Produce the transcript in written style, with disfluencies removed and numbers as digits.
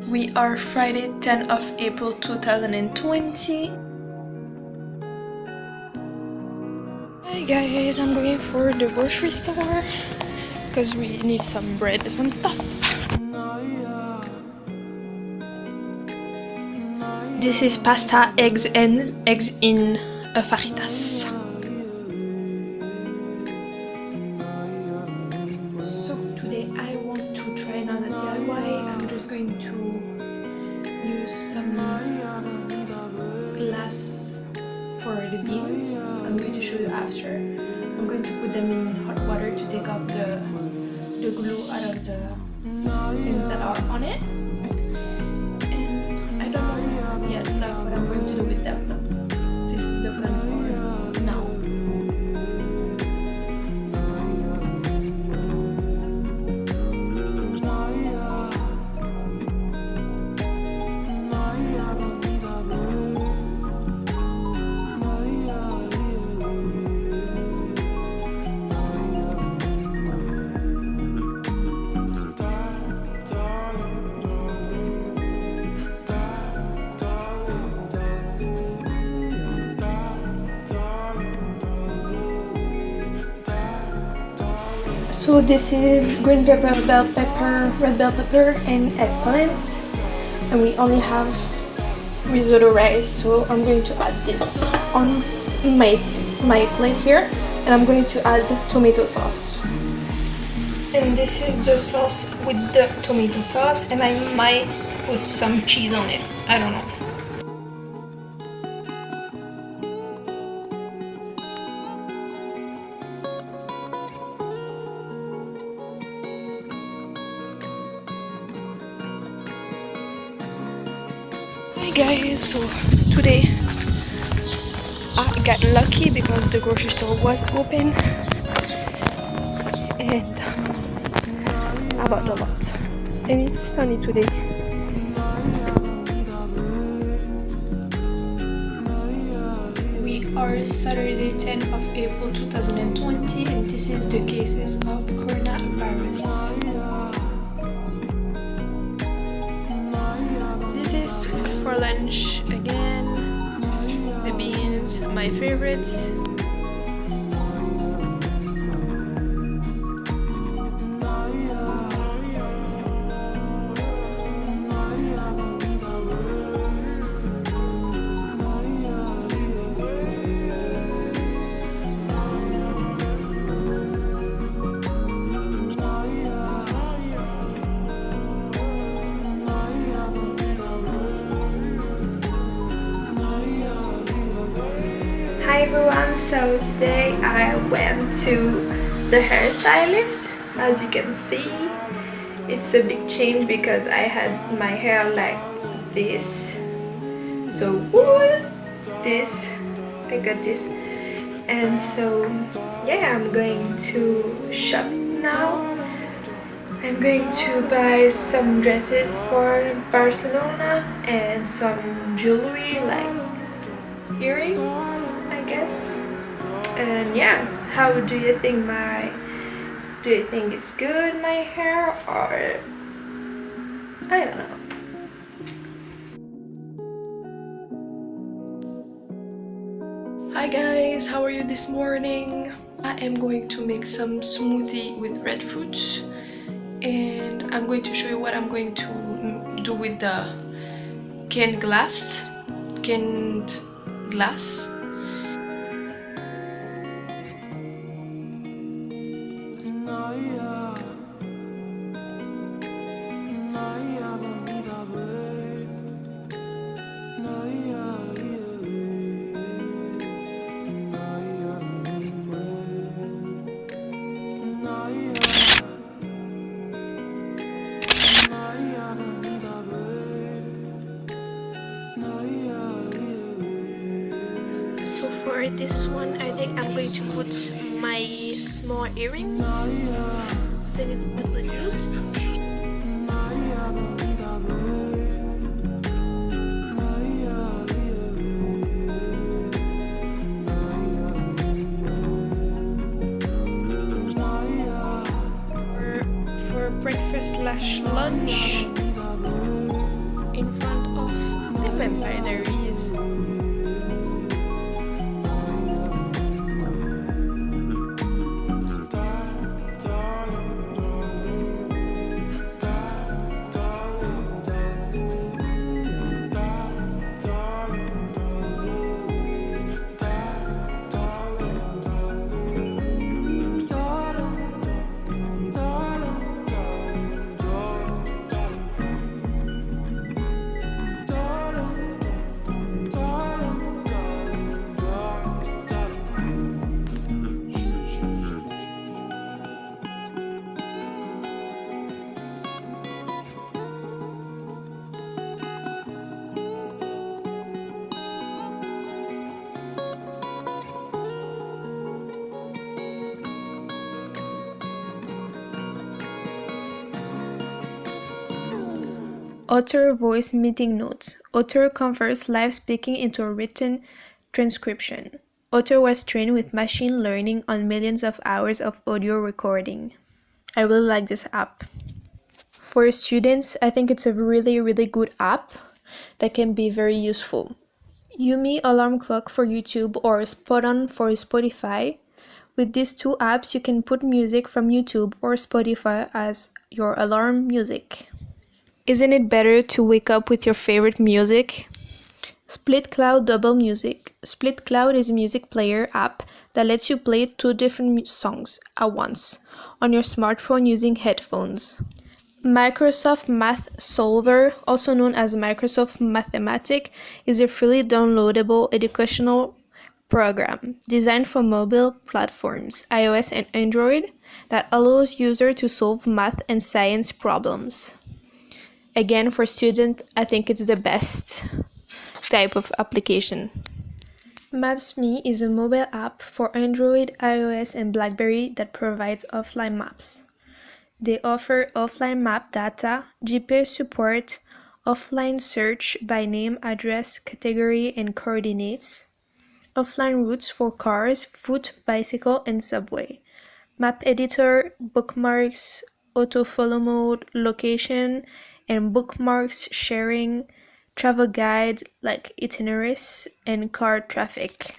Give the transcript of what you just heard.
We are Friday 10th of April 2020. Hi guys, I'm going for the grocery store because we need some bread and some stuff. This is pasta, eggs and eggs in fajitas. So today I want to try another DIY. I'm just going to use some glass for the beans. I'm going to show you after. I'm going to put them in hot water to take off the glue out of the things that are on it. And I don't know yet like what I'm going to do with them. This is the plan for now. So this is green pepper, bell pepper, red bell pepper, and eggplants, and we only have risotto rice. So I'm going to add this on my plate here, and I'm going to add tomato sauce. And this is the sauce with the tomato sauce, and I might put some cheese on it. I don't know. Hi guys, so today I got lucky because the grocery store was open and I bought a lot, and it's sunny today. We are Saturday 10th of April 2020, and this is the cases of coronavirus. This is for lunch again, the beans, my favorites. Hi everyone, so today I went to the hairstylist. As you can see, it's a big change because I had my hair like this. So this, I got this, and so yeah, I'm going to shop now. I'm going to buy some dresses for Barcelona and some jewelry like earrings, I guess. And yeah, how do you think it's good, my hair, or I don't know. Hi guys, how are you this morning? I am going to make some smoothie with red fruits, and I'm going to show you what I'm going to do with the canned glass. So for this one, I think I'm going to put my small earrings. Then it will look good. For breakfast/lunch, Maps. Author voice meeting notes. Author converts live speaking into a written transcription. Author was trained with machine learning on millions of hours of audio recording. I really like this app. For students, I think it's a really good app that can be very useful. Yumi alarm clock for YouTube or Spot On for Spotify. With these two apps, you can put music from YouTube or Spotify as your alarm music. Isn't it better to wake up with your favorite music? Split Cloud Double Music. Split Cloud is a music player app that lets you play 2 different songs at once on your smartphone using headphones. Microsoft Math Solver, also known as Microsoft Mathematic, is a freely downloadable educational program designed for mobile platforms, iOS and Android, that allows users to solve math and science problems. Again, for students, I think it's the best type of application. Maps.me is a mobile app for Android, iOS, and BlackBerry that provides offline maps. They offer offline map data, GPS support, offline search by name, address, category, and coordinates, offline routes for cars, foot, bicycle, and subway, map editor, bookmarks, autofollow mode, location, and bookmarks sharing, travel guides like itineraries, and car traffic.